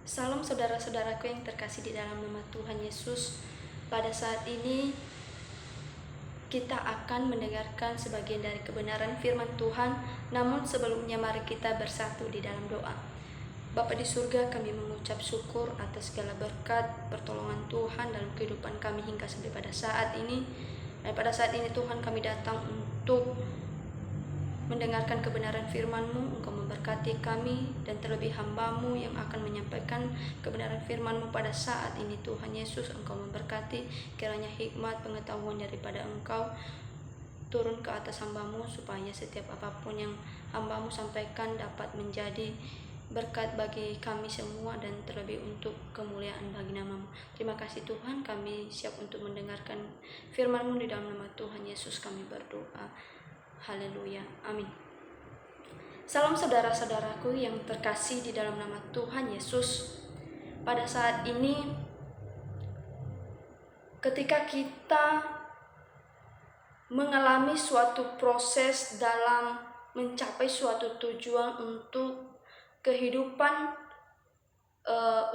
Salam saudara-saudaraku yang terkasih di dalam nama Tuhan Yesus. Pada saat ini kita akan mendengarkan sebagian dari kebenaran firman Tuhan. Namun sebelumnya mari kita bersatu di dalam doa. Bapa di surga, kami mengucap syukur atas segala berkat pertolongan Tuhan dalam kehidupan kami hingga sampai pada saat ini. Dan pada saat ini Tuhan, kami datang untuk mendengarkan kebenaran firman-Mu. Engkau memberkati kami dan terlebih hamba-Mu yang akan menyampaikan kebenaran firman-Mu pada saat ini. Tuhan Yesus, Engkau memberkati, kiranya hikmat pengetahuan daripada Engkau turun ke atas hamba-Mu, supaya setiap apapun yang hamba-Mu sampaikan dapat menjadi berkat bagi kami semua dan terlebih untuk kemuliaan bagi nama-Mu. Terima kasih Tuhan, kami siap untuk mendengarkan firman-Mu. Di dalam nama Tuhan Yesus kami berdoa. Haleluya, amin. Salam saudara-saudaraku yang terkasih di dalam nama Tuhan Yesus. Pada saat ini, ketika kita mengalami suatu proses dalam mencapai suatu tujuan untuk kehidupan,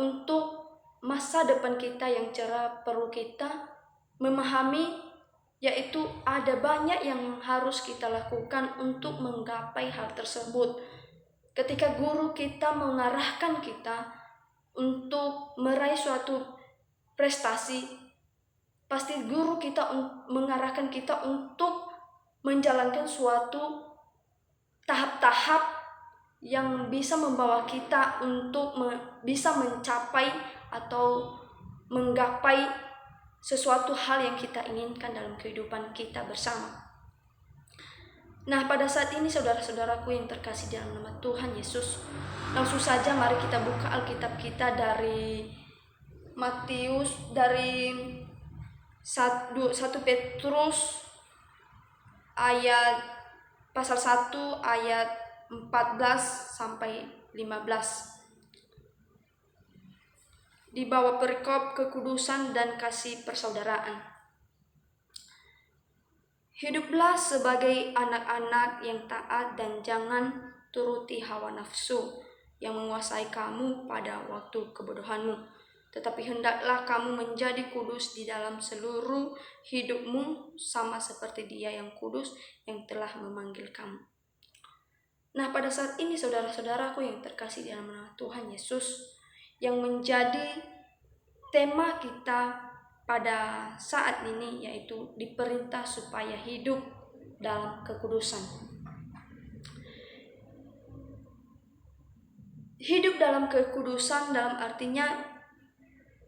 untuk masa depan kita yang cerah, perlu kita memahami, yaitu ada banyak yang harus kita lakukan untuk menggapai hal tersebut. Ketika guru kita mengarahkan kita untuk meraih suatu prestasi, pasti guru kita mengarahkan kita untuk menjalankan suatu tahap-tahap yang bisa membawa kita untuk bisa mencapai atau menggapai sesuatu hal yang kita inginkan dalam kehidupan kita bersama. Nah, pada saat ini saudara-saudaraku yang terkasih dalam nama Tuhan Yesus, langsung saja mari kita buka Alkitab kita dari Matius, dari 1 Petrus ayat pasal 1 ayat 14 sampai 15. Di bawah perikop kekudusan dan kasih persaudaraan. Hiduplah sebagai anak-anak yang taat dan jangan turuti hawa nafsu yang menguasai kamu pada waktu kebodohanmu. Tetapi hendaklah kamu menjadi kudus di dalam seluruh hidupmu, sama seperti Dia yang kudus yang telah memanggil kamu. Nah, pada saat ini saudara-saudaraku yang terkasih di dalam nama Tuhan Yesus, yang menjadi tema kita pada saat ini yaitu diperintah supaya hidup dalam kekudusan. Hidup dalam kekudusan dalam artinya,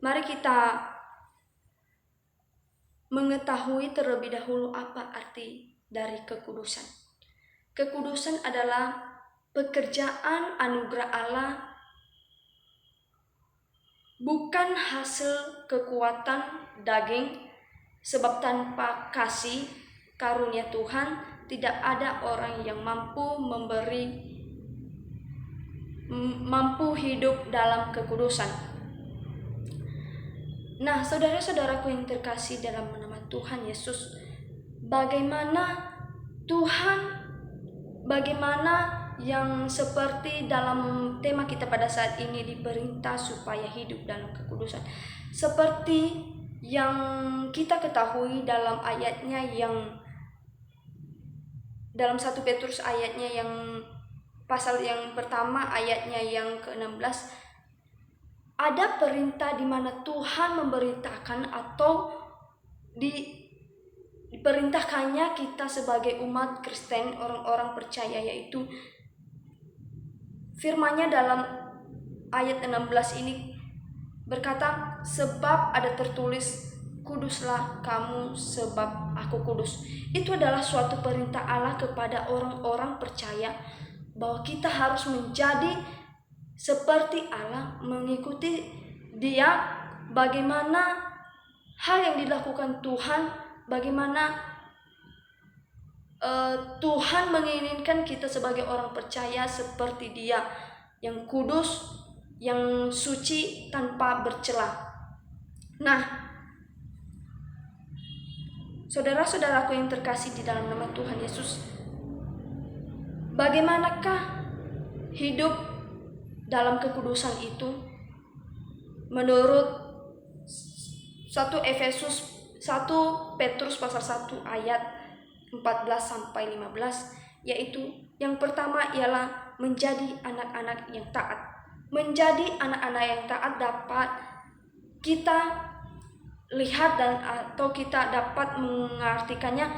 mari kita mengetahui terlebih dahulu apa arti dari kekudusan. Kekudusan adalah pekerjaan anugerah Allah, bukan hasil kekuatan daging, sebab tanpa kasih karunia Tuhan tidak ada orang yang mampu hidup dalam kekudusan. Nah, saudara-saudaraku yang terkasih dalam nama Tuhan Yesus, bagaimana yang seperti dalam tema kita pada saat ini, diperintah supaya hidup dalam kekudusan. Seperti yang kita ketahui dalam ayatnya yang dalam 1 Petrus ayatnya yang pasal yang pertama ayatnya yang ke-16, ada perintah di mana Tuhan memberitakan atau diperintahkannya kita sebagai umat Kristen, orang-orang percaya, yaitu firman-Nya dalam ayat 16 ini berkata, sebab ada tertulis, kuduslah kamu sebab aku kudus. Itu adalah suatu perintah Allah kepada orang-orang percaya bahwa kita harus menjadi seperti Allah, mengikuti Dia, bagaimana hal yang dilakukan Tuhan, bagaimana Tuhan menginginkan kita sebagai orang percaya seperti Dia yang kudus, yang suci, tanpa bercela. Nah, saudara-saudaraku yang terkasih di dalam nama Tuhan Yesus, bagaimanakah hidup dalam kekudusan itu? menurut 1 Petrus pasal 1 ayat 14-15, yaitu yang pertama ialah menjadi anak-anak yang taat. Menjadi anak-anak yang taat dapat kita lihat dan atau kita dapat mengartikannya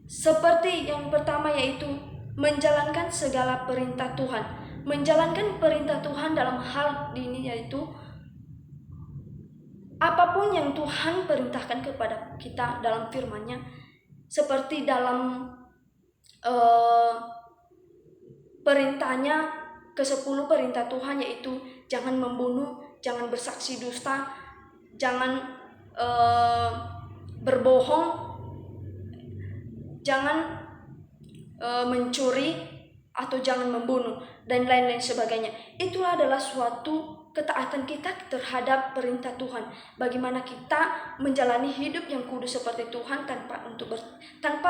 seperti yang pertama, yaitu menjalankan segala perintah Tuhan. Menjalankan perintah Tuhan dalam hal ini yaitu apapun yang Tuhan perintahkan kepada kita dalam firman-Nya, seperti dalam perintahnya ke-10 perintah Tuhan, yaitu jangan membunuh, jangan bersaksi dusta, jangan berbohong, jangan mencuri atau jangan membunuh dan lain-lain sebagainya. Itulah adalah suatu ketaatan kita terhadap perintah Tuhan. Bagaimana kita menjalani hidup yang kudus seperti Tuhan tanpa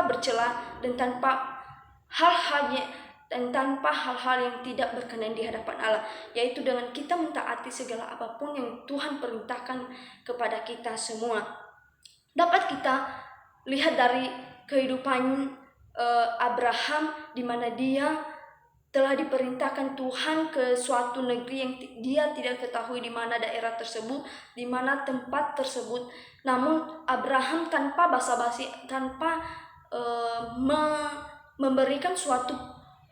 bercela dan tanpa hal-hal yang tidak berkenan di hadapan Allah, yaitu dengan kita mentaati segala apapun yang Tuhan perintahkan kepada kita semua. Dapat kita lihat dari kehidupan Abraham, di mana dia telah diperintahkan Tuhan ke suatu negeri yang dia tidak ketahui di mana daerah tersebut, di mana tempat tersebut. Namun Abraham tanpa basa-basi, tanpa memberikan suatu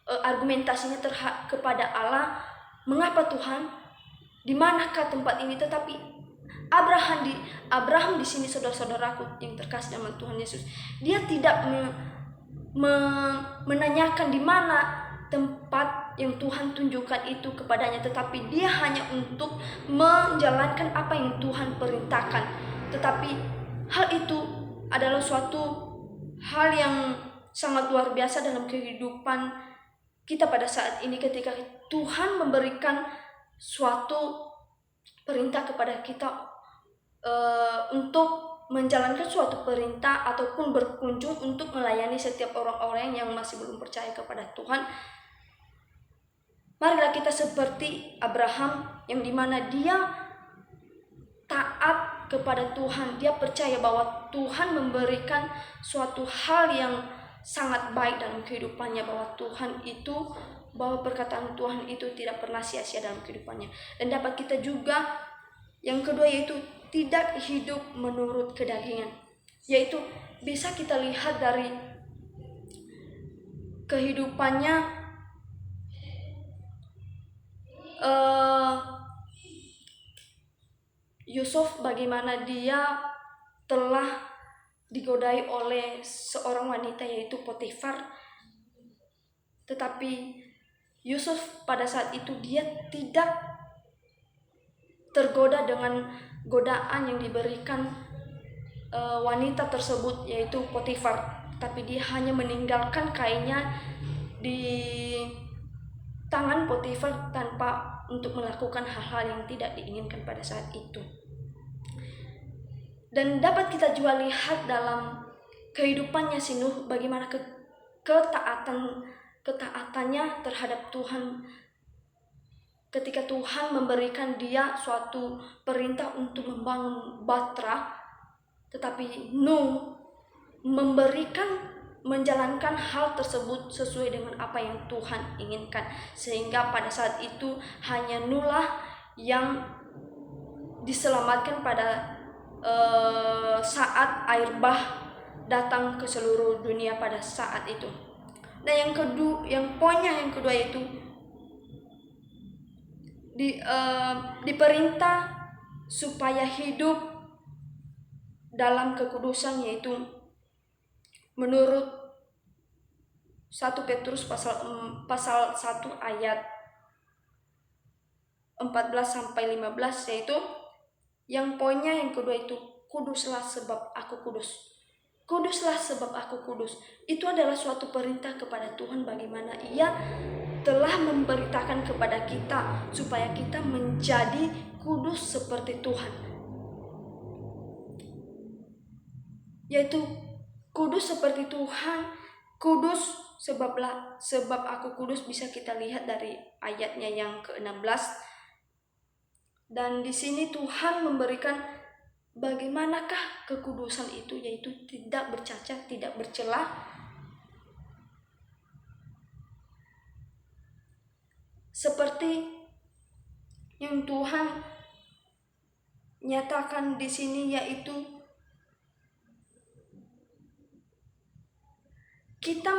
argumentasinya kepada Allah, mengapa Tuhan, di manakah tempat ini? Tetapi Abraham di sini, saudara-saudaraku yang terkasih dalam Tuhan Yesus, dia tidak menanyakan di mana tempat yang Tuhan tunjukkan itu kepadanya, tetapi dia hanya untuk menjalankan apa yang Tuhan perintahkan. Tetapi hal itu adalah suatu hal yang sangat luar biasa dalam kehidupan kita pada saat ini, ketika Tuhan memberikan suatu perintah kepada kita untuk menjalankan suatu perintah ataupun berkunjung untuk melayani setiap orang-orang yang masih belum percaya kepada Tuhan. Marilah kita seperti Abraham, yang dimana dia taat kepada Tuhan. Dia percaya bahwa Tuhan memberikan suatu hal yang sangat baik dalam kehidupannya, bahwa perkataan Tuhan itu tidak pernah sia-sia dalam kehidupannya. Dan dapat kita juga yang kedua, yaitu tidak hidup menurut kedagingan, yaitu bisa kita lihat dari kehidupannya Yusuf, bagaimana dia telah digodai oleh seorang wanita yaitu Potifar. Tetapi Yusuf pada saat itu dia tidak tergoda dengan godaan yang diberikan wanita tersebut yaitu Potifar, tapi dia hanya meninggalkan kainnya di tangan Potifar tanpa untuk melakukan hal-hal yang tidak diinginkan pada saat itu. Dan dapat kita juga lihat dalam kehidupannya si Nuh, bagaimana ketaatannya terhadap Tuhan. Ketika Tuhan memberikan dia suatu perintah untuk membangun Batra, tetapi Nuh menjalankan hal tersebut sesuai dengan apa yang Tuhan inginkan, sehingga pada saat itu hanya Nuh lah yang diselamatkan pada saat air bah datang ke seluruh dunia pada saat itu. Dan poinnya yang kedua yaitu diperintah supaya hidup dalam kekudusan, yaitu menurut 1 Petrus pasal 1 ayat 14-15, yaitu yang poinnya yang kedua itu kuduslah sebab aku kudus. Kuduslah sebab aku kudus. Itu adalah suatu perintah kepada Tuhan, bagaimana Ia telah memberitakan kepada kita supaya kita menjadi kudus seperti Tuhan. Yaitu kudus seperti Tuhan, kudus sebab aku kudus bisa kita lihat dari ayatnya yang ke-16. Dan di sini Tuhan memberikan bagaimanakah kekudusan itu, yaitu tidak bercacat, tidak bercela. Seperti yang Tuhan nyatakan di sini, yaitu kita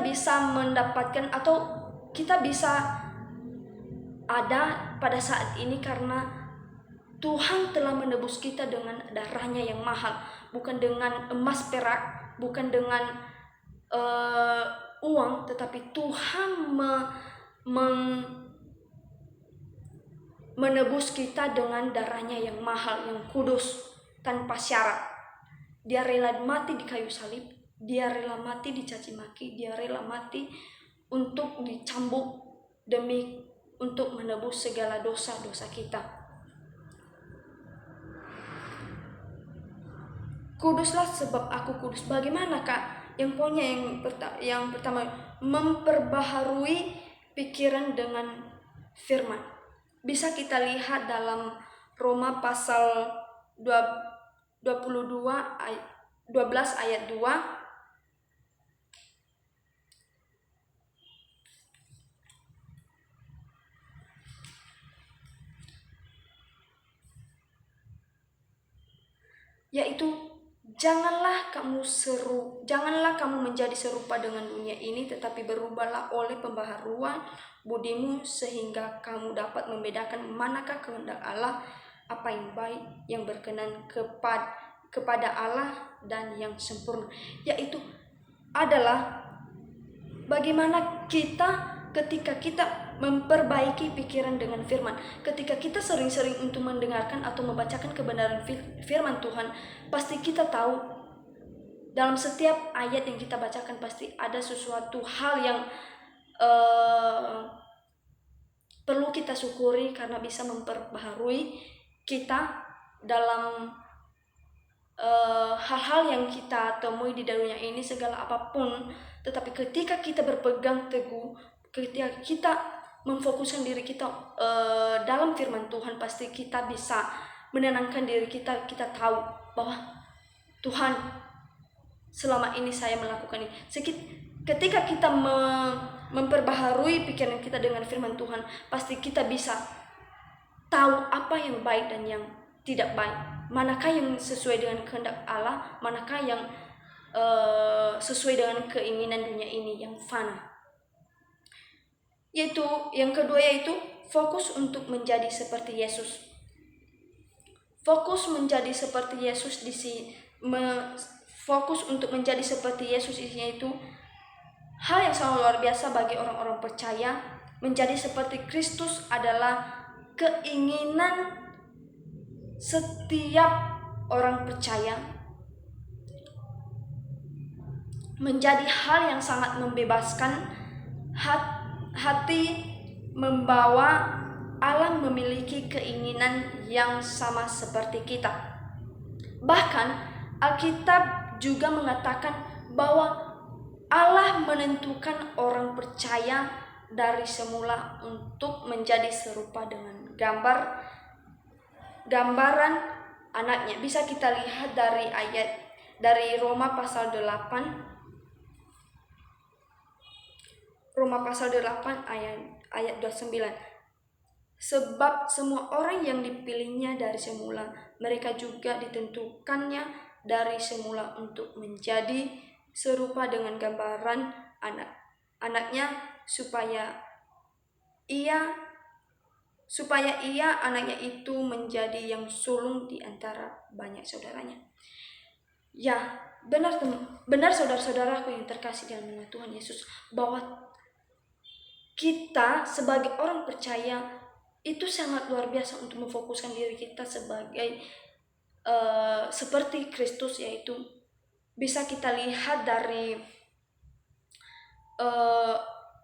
bisa mendapatkan atau kita bisa ada pada saat ini karena Tuhan telah menebus kita dengan darahnya yang mahal, bukan dengan emas perak, bukan dengan uang, tetapi Tuhan menebus kita dengan darahnya yang mahal, yang kudus, tanpa syarat. Dia rela mati di kayu salib, dia rela mati dicaci maki, dia rela mati untuk dicambuk untuk menebus segala dosa-dosa kita. Kuduslah sebab aku kudus. Bagaimana Kak? Yang poinnya yang pertama, memperbaharui pikiran dengan firman. Bisa kita lihat dalam Roma pasal 12 ayat 2. Yaitu janganlah kamu menjadi serupa dengan dunia ini, tetapi berubahlah oleh pembaharuan budimu sehingga kamu dapat membedakan manakah kehendak Allah, apa yang baik, yang berkenan kepada Allah dan yang sempurna. Yaitu adalah bagaimana kita ketika kita memperbaiki pikiran dengan firman. Ketika kita sering-sering untuk mendengarkan atau membacakan kebenaran firman Tuhan, pasti kita tahu dalam setiap ayat yang kita bacakan pasti ada sesuatu hal yang perlu kita syukuri karena bisa memperbaharui kita dalam hal-hal yang kita temui di dunia ini, segala apapun. Tetapi ketika kita berpegang teguh, ketika kita memfokuskan diri kita dalam firman Tuhan, pasti kita bisa menenangkan diri kita. Kita tahu bahwa Tuhan, selama ini saya melakukan ini. Ketika kita memperbaharui pikiran kita dengan firman Tuhan, pasti kita bisa tahu apa yang baik dan yang tidak baik. Manakah yang sesuai dengan kehendak Allah, manakah yang sesuai dengan keinginan dunia ini yang fana. Yaitu yang kedua, yaitu fokus untuk menjadi seperti Yesus. Fokus menjadi seperti Yesus di sini, fokus untuk menjadi seperti Yesus isinya itu hal yang sangat luar biasa bagi orang-orang percaya. Menjadi seperti Kristus adalah keinginan setiap orang percaya, menjadi hal yang sangat membebaskan hati, membawa Allah memiliki keinginan yang sama seperti kita. Bahkan Alkitab juga mengatakan bahwa Allah menentukan orang percaya dari semula untuk menjadi serupa dengan gambaran anaknya. Bisa kita lihat dari Roma pasal 8. Roma pasal 8 ayat 29. Sebab semua orang yang dipilihnya dari semula, mereka juga ditentukannya dari semula untuk menjadi serupa dengan gambaran anaknya, supaya ia anaknya itu menjadi yang sulung di antara banyak saudaranya. Ya, benar saudara-saudaraku yang terkasih dalam nama Tuhan Yesus, bahwa kita sebagai orang percaya itu sangat luar biasa untuk memfokuskan diri kita sebagai seperti Kristus. Yaitu bisa kita lihat dari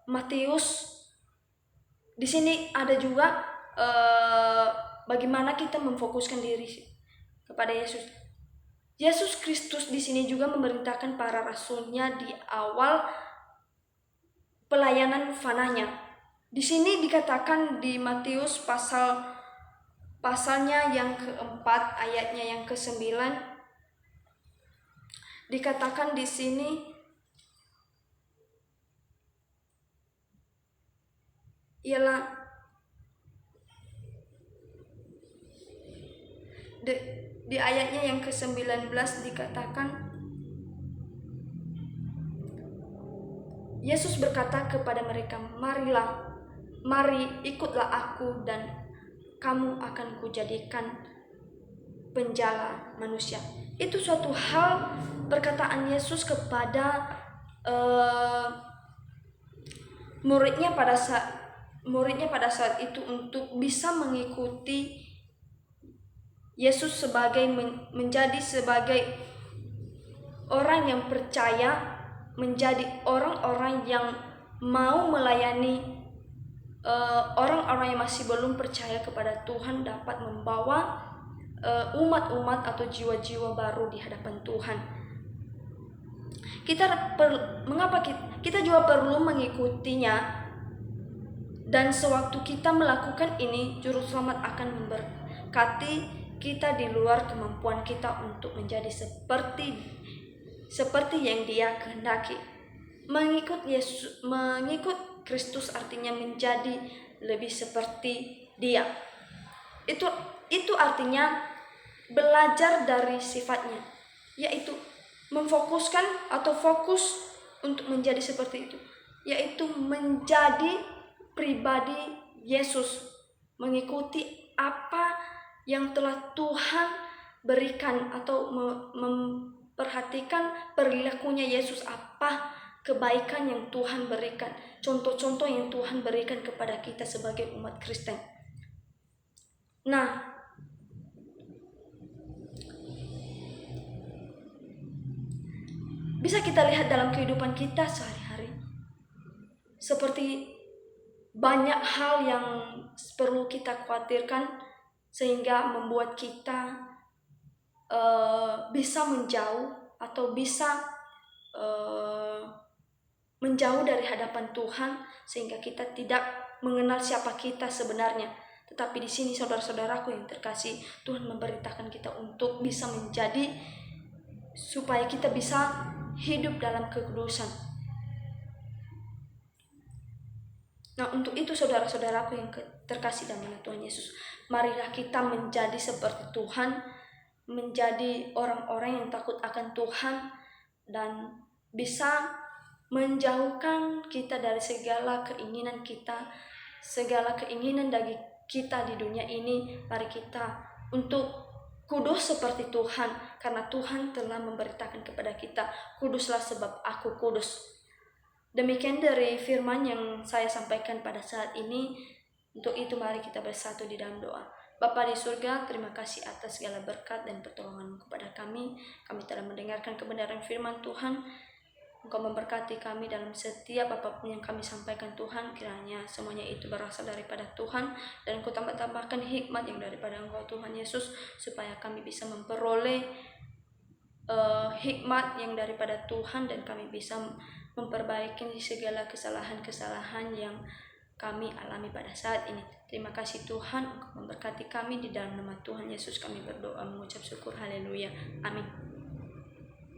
Matius. Di sini ada juga bagaimana kita memfokuskan diri kepada Yesus. Yesus Kristus di sini juga memerintahkan para rasulnya di awal pelayanan fananya. Di sini dikatakan di Matius pasalnya yang keempat, ayatnya yang ke-9, dikatakan di sini ialah di ayatnya yang ke-19 dikatakan, Yesus berkata kepada mereka, mari ikutlah aku dan kamu akan kujadikan penjala manusia. Itu suatu hal perkataan Yesus kepada muridnya pada saat itu untuk bisa mengikuti Yesus menjadi sebagai orang yang percaya, menjadi orang-orang yang mau melayani orang-orang yang masih belum percaya kepada Tuhan, dapat membawa umat-umat atau jiwa-jiwa baru di hadapan Tuhan. Mengapa kita juga perlu mengikutinya, dan sewaktu kita melakukan ini, Juru Selamat akan memberkati kita di luar kemampuan kita untuk menjadi seperti yang Dia kehendaki. Mengikut Kristus artinya menjadi lebih seperti Dia. Itu artinya belajar dari sifatnya, yaitu memfokuskan atau fokus untuk menjadi seperti itu, yaitu menjadi pribadi Yesus, mengikuti apa yang telah Tuhan berikan, atau memperhatikan perilakunya Yesus, apa kebaikan yang Tuhan berikan, contoh-contoh yang Tuhan berikan kepada kita sebagai umat Kristen. Nah, bisa kita lihat dalam kehidupan kita sehari-hari, seperti banyak hal yang perlu kita khawatirkan sehingga membuat kita bisa menjauh atau bisa menjauh dari hadapan Tuhan, sehingga kita tidak mengenal siapa kita sebenarnya. Tetapi di sini saudara-saudaraku yang terkasih, Tuhan memberitakan kita untuk bisa menjadi, supaya kita bisa hidup dalam kekudusan. Nah, untuk itu saudara-saudaraku yang terkasih dalam Tuhan Yesus, marilah kita menjadi seperti Tuhan, menjadi orang-orang yang takut akan Tuhan, dan bisa menjauhkan kita dari segala keinginan kita, segala keinginan dari kita di dunia ini. Mari kita untuk kudus seperti Tuhan, karena Tuhan telah memberitakan kepada kita, kuduslah sebab aku kudus. Demikian dari firman yang saya sampaikan pada saat ini. Untuk itu mari kita bersatu di dalam doa. Bapa di surga, terima kasih atas segala berkat dan pertolongan kepada kami. Kami telah mendengarkan kebenaran firman Tuhan. Engkau memberkati kami dalam setiap apapun yang kami sampaikan Tuhan. Kiranya semuanya itu berasal daripada Tuhan, dan Engkau tambahkan hikmat yang daripada Engkau Tuhan Yesus, supaya kami bisa memperoleh hikmat yang daripada Tuhan, dan kami bisa memperbaiki segala kesalahan-kesalahan yang kami alami pada saat ini. Terima kasih Tuhan, Engkau memberkati kami. Di dalam nama Tuhan Yesus kami berdoa mengucap syukur. Haleluya. Amin.